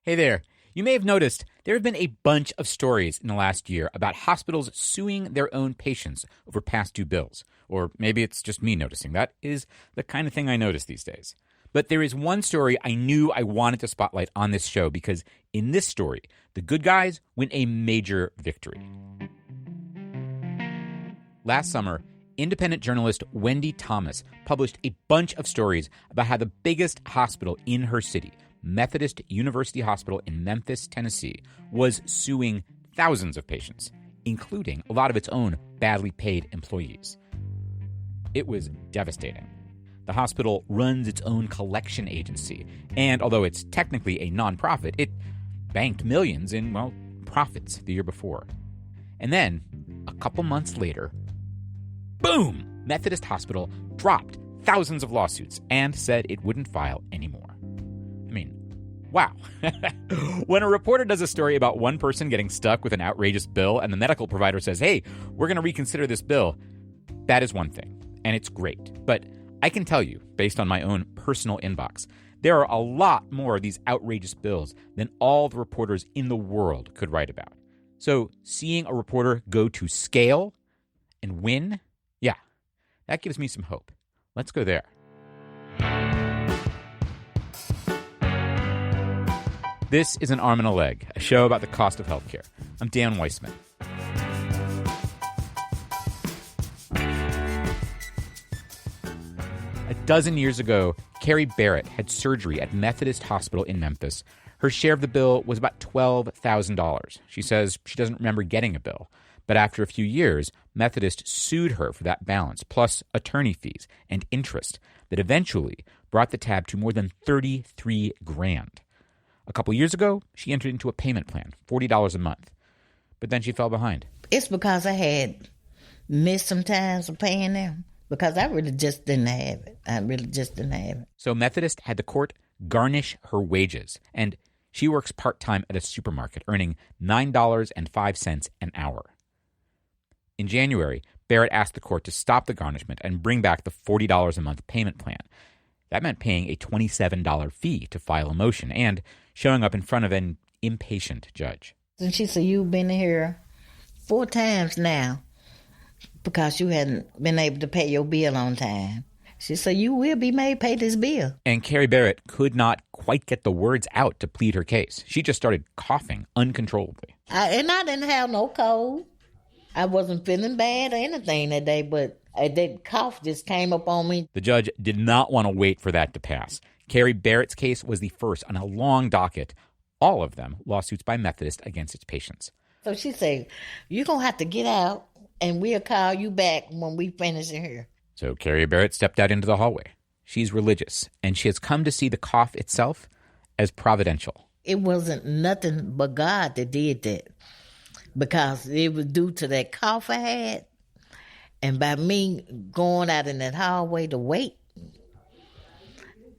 Hey there. You may have noticed there have been a bunch of stories in the last year about hospitals suing their own patients over past due bills. Or maybe it's just me noticing. That is the kind of thing I notice these days. But there is one story I knew I wanted to spotlight on this show because in this story, the good guys win a major victory. Last summer, independent journalist Wendy Thomas published a bunch of stories about how the biggest hospital in her city, Methodist University Hospital in Memphis, Tennessee, was suing thousands of patients, including a lot of its own badly paid employees. It was devastating. The hospital runs its own collection agency, and although it's technically a nonprofit, it banked millions in, profits the year before. And then, a couple months later, boom! Methodist Hospital dropped thousands of lawsuits and said it wouldn't file anymore. I mean, wow. When a reporter does a story about one person getting stuck with an outrageous bill and the medical provider says, hey, we're going to reconsider this bill, that is one thing, and it's great. But I can tell you, based on my own personal inbox, there are a lot more of these outrageous bills than all the reporters in the world could write about. So seeing a reporter go to scale and win, yeah, that gives me some hope. Let's go there. This is An Arm and a Leg, a show about the cost of healthcare. I'm Dan Weissman. A dozen years ago, Carrie Barrett had surgery at Methodist Hospital in Memphis. Her share of the bill was about $12,000. She says she doesn't remember getting a bill. But after a few years, Methodist sued her for that balance, plus attorney fees and interest, that eventually brought the tab to more than $33,000. A couple years ago, she entered into a payment plan, $40 a month. But then she fell behind. It's because I had missed some times of paying them, because I really just didn't have it. So Methodist had the court garnish her wages, and she works part-time at a supermarket, earning $9.05 an hour. In January, Barrett asked the court to stop the garnishment and bring back the $40 a month payment plan. That meant paying a $27 fee to file a motion and showing up in front of an impatient judge. And she said, you've been here 4 times now because you hadn't been able to pay your bill on time. She said, you will be made pay this bill. And Carrie Barrett could not quite get the words out to plead her case. She just started coughing uncontrollably. I didn't have no cold. I wasn't feeling bad or anything that day, but that cough just came up on me. The judge did not want to wait for that to pass. Carrie Barrett's case was the first on a long docket, all of them lawsuits by Methodist against its patients. So she said, you're going to have to get out, and we'll call you back when we finish in here. So Carrie Barrett stepped out into the hallway. She's religious, and she has come to see the cough itself as providential. It wasn't nothing but God that did that, because it was due to that cough I had. And by me going out in that hallway to wait,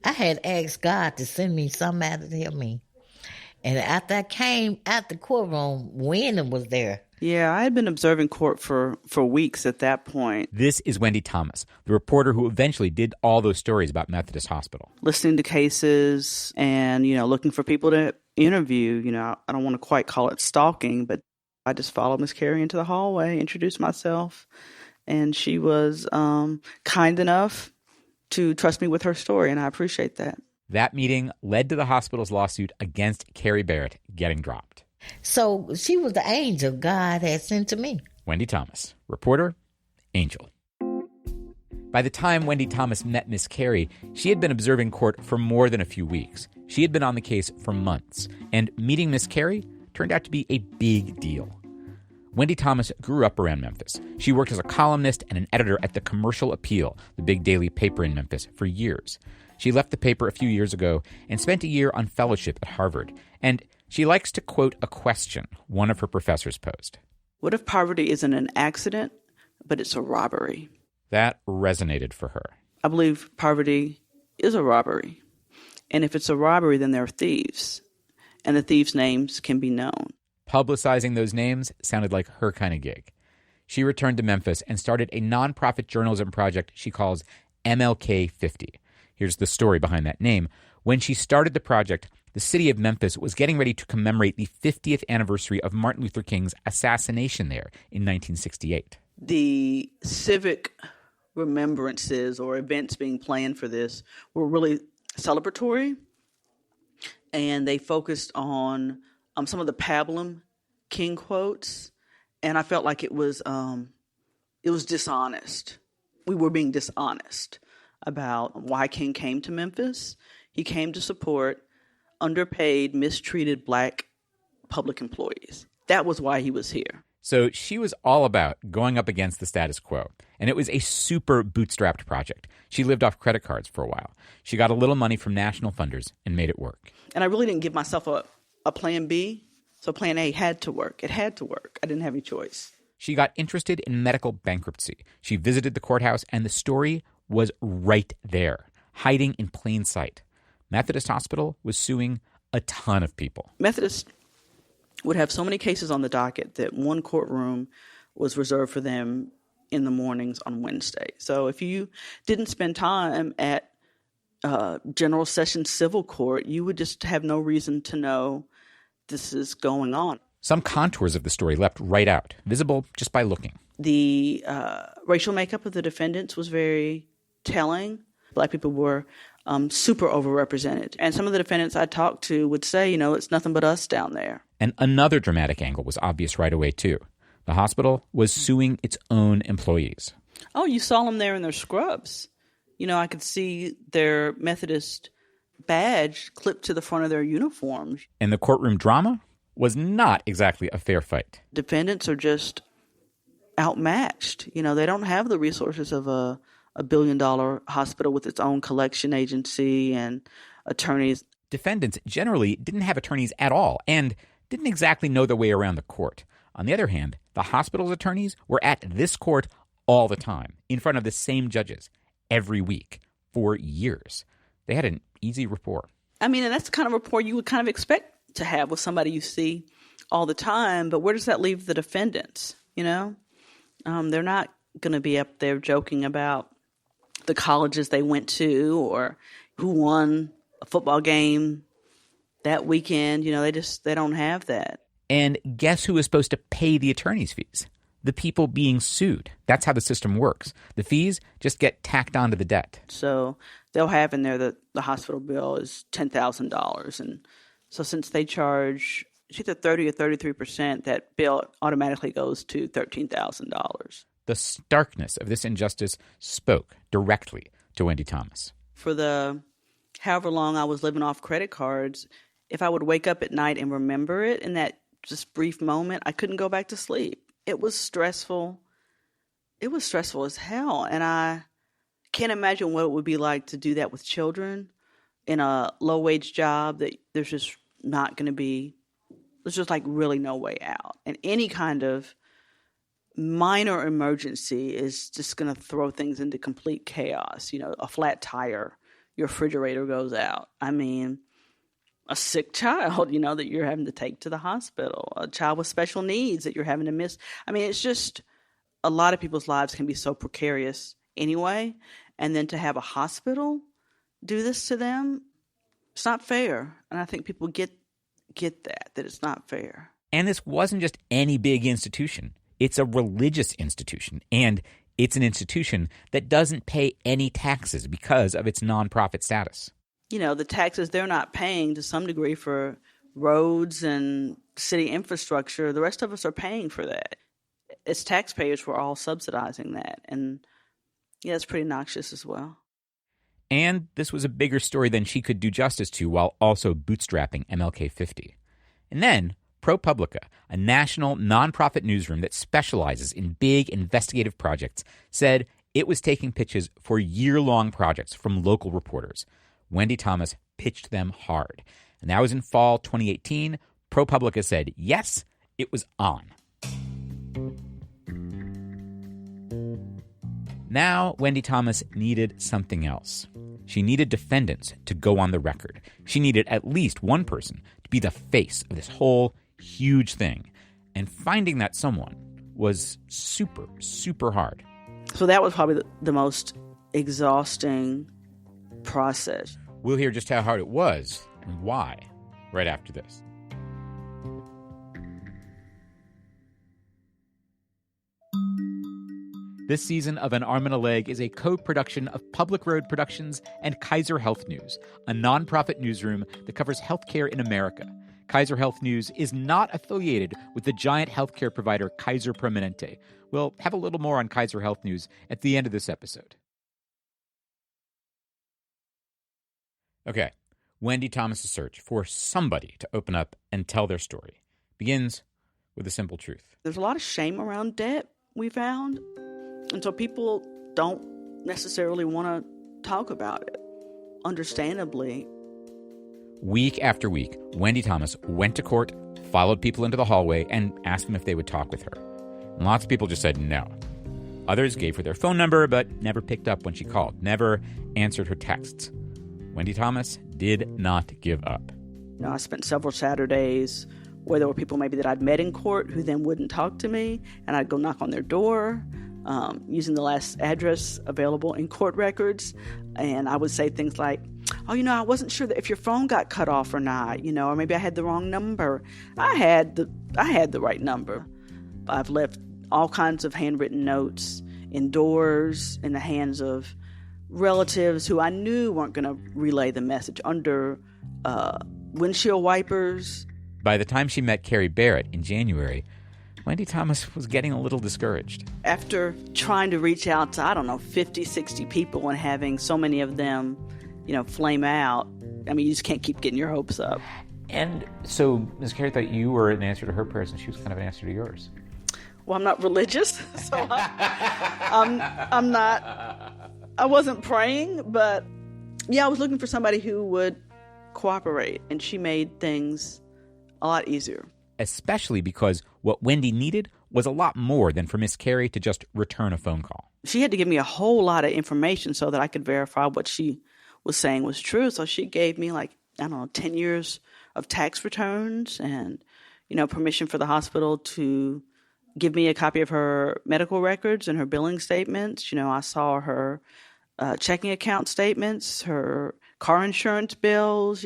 I had asked God to send me somebody to help me. And after I came out the courtroom, Wendy was there. Yeah, I had been observing court for weeks at that point. This is Wendy Thomas, the reporter who eventually did all those stories about Methodist Hospital. Listening to cases and, looking for people to interview. I don't want to quite call it stalking, but I just followed Miss Carrie into the hallway, introduced myself, and she was kind enough to trust me with her story, and I appreciate that. That meeting led to the hospital's lawsuit against Carrie Barrett getting dropped. So she was the angel God had sent to me. Wendy Thomas, reporter, angel. By the time Wendy Thomas met Miss Carrie, she had been observing court for more than a few weeks. She had been on the case for months, and meeting Miss Carrie turned out to be a big deal. Wendy Thomas grew up around Memphis. She worked as a columnist and an editor at the Commercial Appeal, the big daily paper in Memphis, for years. She left the paper a few years ago and spent a year on fellowship at Harvard. And she likes to quote a question one of her professors posed. What if poverty isn't an accident, but it's a robbery? That resonated for her. I believe poverty is a robbery. And if it's a robbery, then there are thieves. And the thieves' names can be known. Publicizing those names sounded like her kind of gig. She returned to Memphis and started a nonprofit journalism project she calls MLK 50. Here's the story behind that name. When she started the project, the city of Memphis was getting ready to commemorate the 50th anniversary of Martin Luther King's assassination there in 1968. The civic remembrances or events being planned for this were really celebratory, and they focused on some of the pablum King quotes, and I felt like it was dishonest. We were being dishonest about why King came to Memphis. He came to support underpaid, mistreated Black public employees. That was why he was here. So she was all about going up against the status quo, and it was a super bootstrapped project. She lived off credit cards for a while. She got a little money from national funders and made it work. And I really didn't give myself a plan B, so plan A had to work. It had to work. I didn't have any choice. She got interested in medical bankruptcy. She visited the courthouse, and the story was right there, hiding in plain sight. Methodist Hospital was suing a ton of people. Methodist would have so many cases on the docket that one courtroom was reserved for them in the mornings on Wednesday. So if you didn't spend time at General Sessions Civil Court, you would just have no reason to know this is going on. Some contours of the story leapt right out, visible just by looking. The racial makeup of the defendants was very telling. Black people were super overrepresented. And some of the defendants I talked to would say, it's nothing but us down there. And another dramatic angle was obvious right away, too. The hospital was suing its own employees. Oh, you saw them there in their scrubs. I could see their Methodist badge clipped to the front of their uniforms. And the courtroom drama was not exactly a fair fight. Defendants are just outmatched. They don't have the resources of a billion-dollar hospital with its own collection agency and attorneys. Defendants generally didn't have attorneys at all and didn't exactly know their way around the court. On the other hand, the hospital's attorneys were at this court all the time, in front of the same judges, every week, for years. They had an easy rapport. And that's the kind of rapport you would kind of expect to have with somebody you see all the time, but where does that leave the defendants? They're not going to be up there joking about the colleges they went to or who won a football game that weekend. They don't have that. And guess who is supposed to pay the attorney's fees? The people being sued. That's how the system works. The fees just get tacked onto the debt. So they'll have in there that the hospital bill is $10,000. And so since they charge either 30 or 33%, that bill automatically goes to $13,000. The starkness of this injustice spoke directly to Wendy Thomas. For the however long I was living off credit cards, if I would wake up at night and remember it in that just brief moment, I couldn't go back to sleep. It was stressful. It was stressful as hell. And I can't imagine what it would be like to do that with children in a low-wage job that there's just really no way out. And any kind of minor emergency is just going to throw things into complete chaos. A flat tire, your refrigerator goes out. A sick child, that you're having to take to the hospital, a child with special needs that you're having to miss. It's just a lot of people's lives can be so precarious anyway. And then to have a hospital do this to them, it's not fair. And I think people get that it's not fair. And this wasn't just any big institution. It's a religious institution, and it's an institution that doesn't pay any taxes because of its nonprofit status. The taxes they're not paying to some degree for roads and city infrastructure, the rest of us are paying for that. As taxpayers, we're all subsidizing that. And it's pretty noxious as well. And this was a bigger story than she could do justice to while also bootstrapping MLK 50. And then ProPublica, a national nonprofit newsroom that specializes in big investigative projects, said it was taking pitches for year-long projects from local reporters. Wendy Thomas pitched them hard. And that was in fall 2018. ProPublica said, yes, it was on. Now, Wendy Thomas needed something else. She needed defendants to go on the record. She needed at least one person to be the face of this whole huge thing. And finding that someone was super, super hard. So that was probably the most exhausting process. We'll hear just how hard it was and why right after this. This season of An Arm and a Leg is a co-production of Public Road Productions and Kaiser Health News, a nonprofit newsroom that covers healthcare in America. Kaiser Health News is not affiliated with the giant healthcare provider Kaiser Permanente. We'll have a little more on Kaiser Health News at the end of this episode. Okay, Wendy Thomas's search for somebody to open up and tell their story begins with a simple truth. There's a lot of shame around debt, we found. And so people don't necessarily want to talk about it, understandably. Week after week, Wendy Thomas went to court, followed people into the hallway, and asked them if they would talk with her. And lots of people just said no. Others gave her their phone number, but never picked up when she called, never answered her texts. Wendy Thomas did not give up. I spent several Saturdays where there were people maybe that I'd met in court who then wouldn't talk to me, and I'd go knock on their door using the last address available in court records. And I would say things like, I wasn't sure that if your phone got cut off or not, or maybe I had the wrong number. I had the right number. I've left all kinds of handwritten notes indoors in the hands of relatives who I knew weren't going to relay the message, under windshield wipers. By the time she met Carrie Barrett in January, Wendy Thomas was getting a little discouraged. After trying to reach out to, 50, 60 people and having so many of them, flame out, you just can't keep getting your hopes up. And so Ms. Carrie thought you were an answer to her prayers, and she was kind of an answer to yours. Well, I'm not religious, so I'm not. I wasn't praying, but I was looking for somebody who would cooperate, and she made things a lot easier. Especially because what Wendy needed was a lot more than for Miss Carrie to just return a phone call. She had to give me a whole lot of information so that I could verify what she was saying was true. So she gave me 10 years of tax returns and, permission for the hospital to give me a copy of her medical records and her billing statements. I saw her checking account statements, her car insurance bills,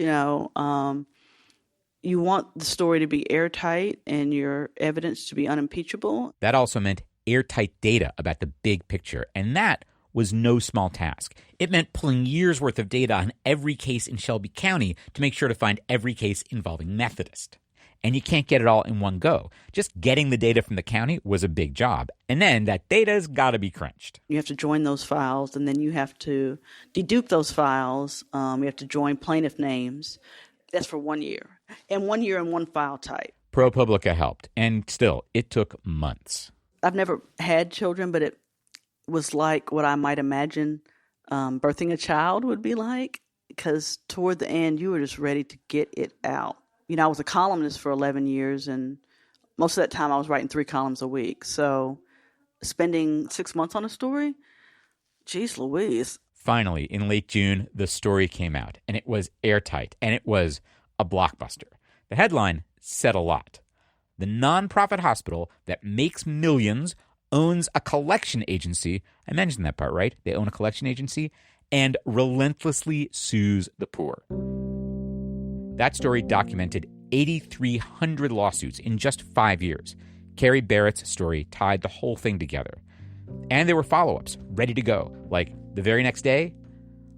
You want the story to be airtight and your evidence to be unimpeachable. That also meant airtight data about the big picture, and that was no small task. It meant pulling years' worth of data on every case in Shelby County to make sure to find every case involving Methodist. And you can't get it all in one go. Just getting the data from the county was a big job. And then that data's got to be crunched. You have to join those files, and then you have to dedupe those files. You have to join plaintiff names. That's for 1 year. And 1 year in one file type. ProPublica helped, and still, it took months. I've never had children, but it was like what I might imagine birthing a child would be like, because toward the end, you were just ready to get it out. I was a columnist for 11 years, and most of that time I was writing 3 columns a week. So spending 6 months on a story, geez Louise. Finally, in late June, the story came out, and it was airtight, and it was a blockbuster. The headline said a lot. The nonprofit hospital that makes millions owns a collection agency. I mentioned that part, right? They own a collection agency and relentlessly sues the poor. That story documented 8,300 lawsuits in just 5 years. Carrie Barrett's story tied the whole thing together. And there were follow-ups ready to go, like the very next day,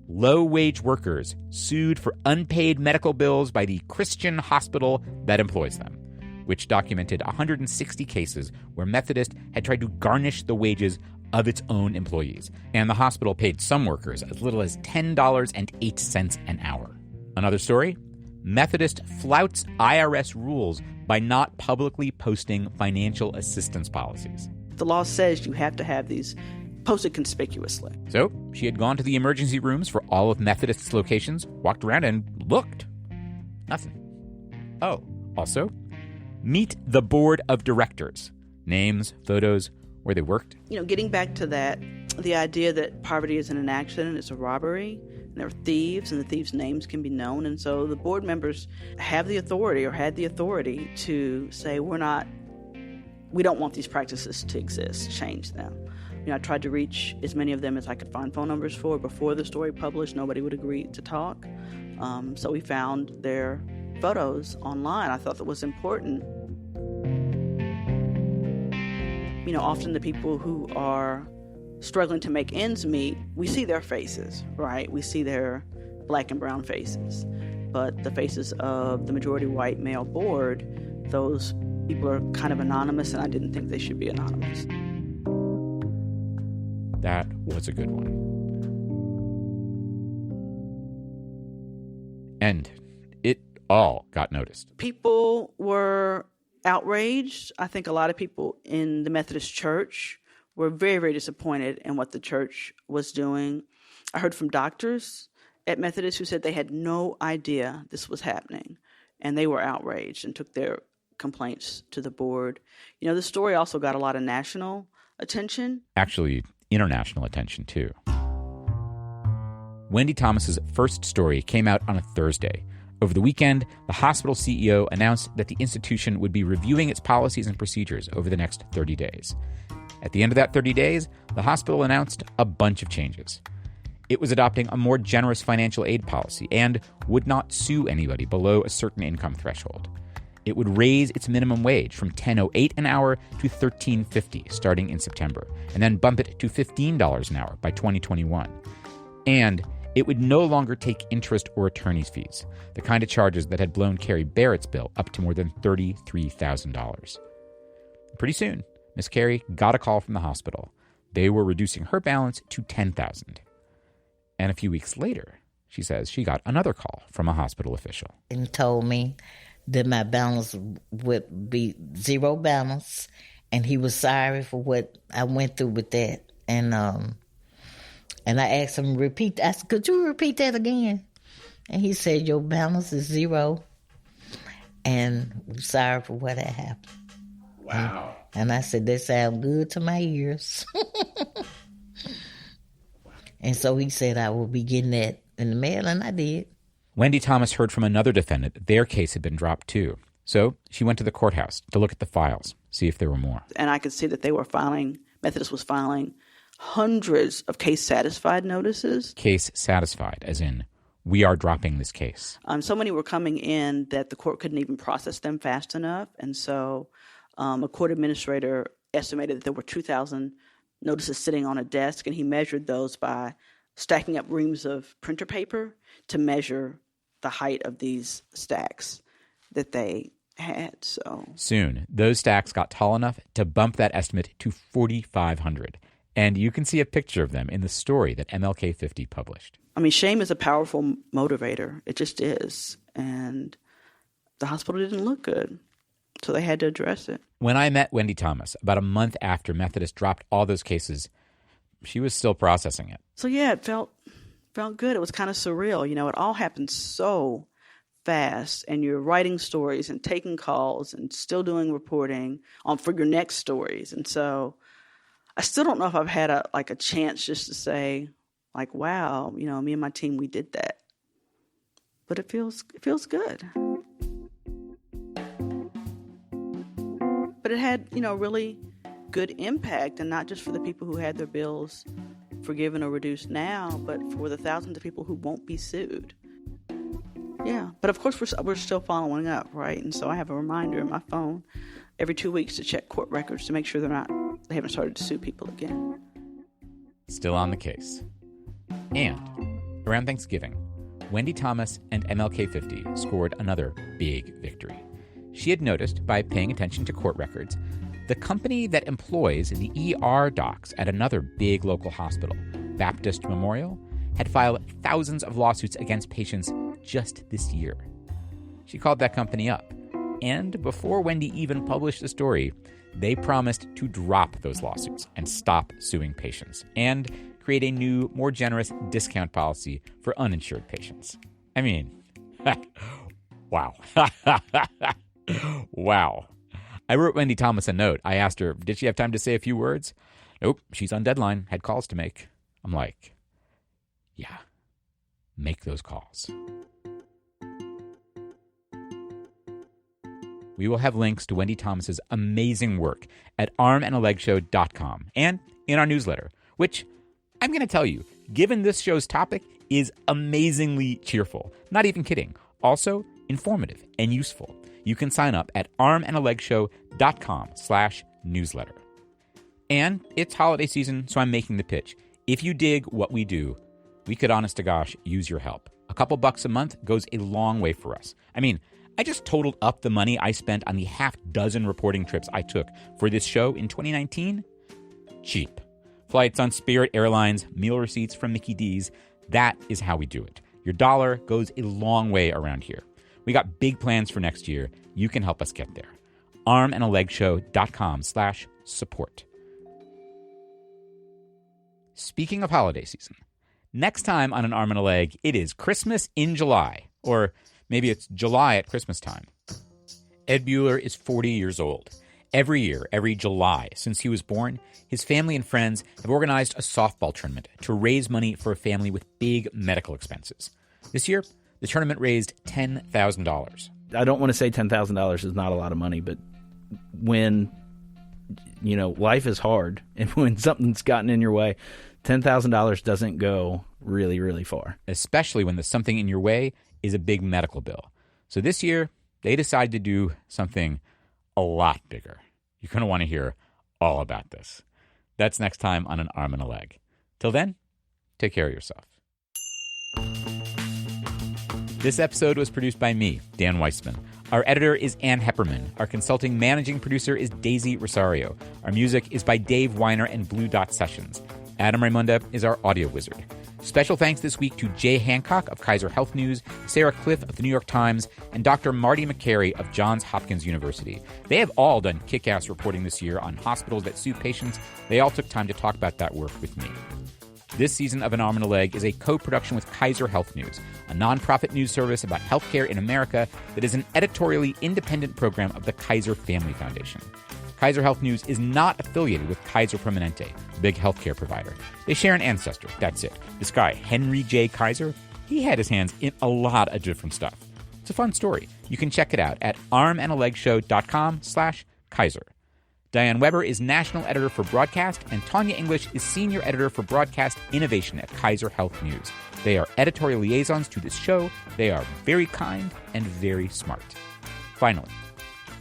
low-wage workers sued for unpaid medical bills by the Christian hospital that employs them, which documented 160 cases where Methodist had tried to garnish the wages of its own employees. And the hospital paid some workers as little as $10.08 an hour. Another story, Methodist flouts IRS rules by not publicly posting financial assistance policies. The law says you have to have these posted conspicuously. So she had gone to the emergency rooms for all of Methodist's locations, walked around and looked. Nothing. Oh, also, meet the board of directors. Names, photos, where they worked. Getting back to that, the idea that poverty isn't an accident, it's a robbery, and there are thieves, and the thieves' names can be known. And so the board members have the authority, or had the authority, to say, we don't want these practices to exist, change them. I tried to reach as many of them as I could find phone numbers for before the story published. Nobody would agree to talk. So we found their photos online. I thought that was important. Often the people who are struggling to make ends meet, we see their faces, right? We see their black and brown faces. But the faces of the majority white male board, those people are kind of anonymous, and I didn't think they should be anonymous. That was a good one. And it all got noticed. People were outraged. I think a lot of people in the Methodist Church were very, very disappointed in what the church was doing. I heard from doctors at Methodist who said they had no idea this was happening, and they were outraged and took their complaints to the board. The story also got a lot of national attention. Actually, international attention, too. Wendy Thomas's first story came out on a Thursday. Over the weekend, the hospital CEO announced that the institution would be reviewing its policies and procedures over the next 30 days. At the end of that 30 days, the hospital announced a bunch of changes. It was adopting a more generous financial aid policy and would not sue anybody below a certain income threshold. It would raise its minimum wage from $10.08 an hour to $13.50 starting in September, and then bump it to $15 an hour by 2021. And it would no longer take interest or attorney's fees, the kind of charges that had blown Carrie Barrett's bill up to more than $33,000. Pretty soon, Miss Carrie got a call from the hospital. They were reducing her balance to $10,000. And a few weeks later, she says she got another call from a hospital official. And told me that my balance would be zero balance, and he was sorry for what I went through with that. And I asked him to repeat. I said, could you repeat that again? And he said, your balance is zero, and we're sorry for what had happened. Wow. And I said, that sounds good to my ears. And so he said I will be getting that in the mail, and I did. Wendy Thomas heard from another defendant that their case had been dropped too. So she went to the courthouse to look at the files, see if there were more. And I could see that Methodist was filing hundreds of case satisfied notices. Case satisfied, as in, we are dropping this case. So many were coming in that the court couldn't even process them fast enough. And so a court administrator estimated that there were 2,000 notices sitting on a desk, and he measured those by stacking up reams of printer paper to measure the height of these stacks that they had. So soon, those stacks got tall enough to bump that estimate to 4,500. And you can see a picture of them in the story that MLK 50 published. I mean, shame is a powerful motivator. It just is. And the hospital didn't look good, so they had to address it. When I met Wendy Thomas about a month after Methodist dropped all those cases, she was still processing it. So yeah, it felt good. It was kind of surreal. It all happened so fast, and you're writing stories and taking calls and still doing reporting for your next stories. And so I still don't know if I've had a chance just to say, wow, me and my team, we did that. But it feels good. But it had, really good impact, and not just for the people who had their bills forgiven or reduced now, but for the thousands of people who won't be sued. Yeah, but of course we're still following up, right? And so I have a reminder in my phone every 2 weeks to check court records to make sure they haven't started to sue people again. Still on the case. And around Thanksgiving, Wendy Thomas and MLK 50 scored another big victory. She had noticed, by paying attention to court records, the company that employs the ER docs at another big local hospital, Baptist Memorial, had filed thousands of lawsuits against patients just this year. She called that company up, and before Wendy even published the story, they promised to drop those lawsuits and stop suing patients, and create a new, more generous discount policy for uninsured patients. I mean, wow. Wow. I wrote Wendy Thomas a note. I asked her, did she have time to say a few words? Nope, she's on deadline, had calls to make. I'm like, yeah, make those calls. We will have links to Wendy Thomas's amazing work at armandalegshow.com and in our newsletter, which I'm going to tell you, given this show's topic, is amazingly cheerful. Not even kidding. Also informative, and useful. You can sign up at armandalegshow.com/newsletter. And it's holiday season, so I'm making the pitch. If you dig what we do, we could, honest to gosh, use your help. A couple bucks a month goes a long way for us. I mean, I just totaled up the money I spent on the half dozen reporting trips I took for this show in 2019. Cheap. Flights on Spirit Airlines, meal receipts from Mickey D's. That is how we do it. Your dollar goes a long way around here. We got big plans for next year. You can help us get there. armandalegshow.com/support. Speaking of holiday season, next time on An Arm and a Leg, it is Christmas in July. Or maybe it's July at Christmas time. Ed Bueller is 40 years old. Every year, every July since he was born, his family and friends have organized a softball tournament to raise money for a family with big medical expenses. This year, the tournament raised $10,000. I don't want to say $10,000 is not a lot of money, but when, life is hard and when something's gotten in your way, $10,000 doesn't go really, really far. Especially when the something in your way is a big medical bill. So this year, they decided to do something a lot bigger. You're going to want to hear all about this. That's next time on An Arm and a Leg. Till then, take care of yourself. This episode was produced by me, Dan Weissman. Our editor is Ann Hepperman. Our consulting managing producer is Daisy Rosario. Our music is by Dave Weiner and Blue Dot Sessions. Adam Raimonda is our audio wizard. Special thanks this week to Jay Hancock of Kaiser Health News, Sarah Cliff of the New York Times, and Dr. Marty McCary of Johns Hopkins University. They have all done kick-ass reporting this year on hospitals that sue patients. They all took time to talk about that work with me. This season of An Arm and a Leg is a co-production with Kaiser Health News, a nonprofit news service about healthcare in America that is an editorially independent program of the Kaiser Family Foundation. Kaiser Health News is not affiliated with Kaiser Permanente, the big healthcare provider. They share an ancestor, that's it. This guy, Henry J. Kaiser, he had his hands in a lot of different stuff. It's a fun story. You can check it out at armandalegshow.com/Kaiser. Diane Weber is national editor for broadcast, and Tanya English is senior editor for broadcast innovation at Kaiser Health News. They are editorial liaisons to this show. They are very kind and very smart. Finally,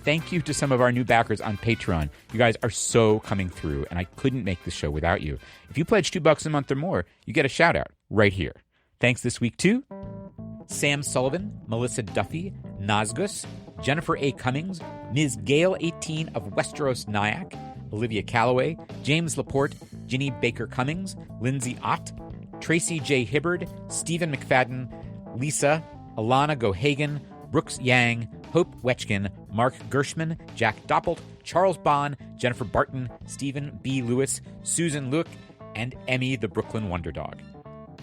thank you to some of our new backers on Patreon. You guys are so coming through, and I couldn't make this show without you. If you pledge $2 a month or more, you get a shout-out right here. Thanks this week to Sam Sullivan, Melissa Duffy, Nazgus, Jennifer A. Cummings, Ms. Gail 18 of Westeros Nyack, Olivia Calloway, James Laporte, Ginny Baker Cummings, Lindsay Ott, Tracy J. Hibbard, Stephen McFadden, Lisa, Alana Gohagan, Brooks Yang, Hope Wetchkin, Mark Gershman, Jack Doppelt, Charles Bond, Jennifer Barton, Stephen B. Lewis, Susan Luke, and Emmy the Brooklyn Wonder Dog.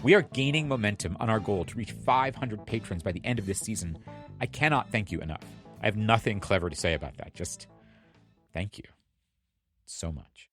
We are gaining momentum on our goal to reach 500 patrons by the end of this season. I cannot thank you enough. I have nothing clever to say about that. Just thank you so much.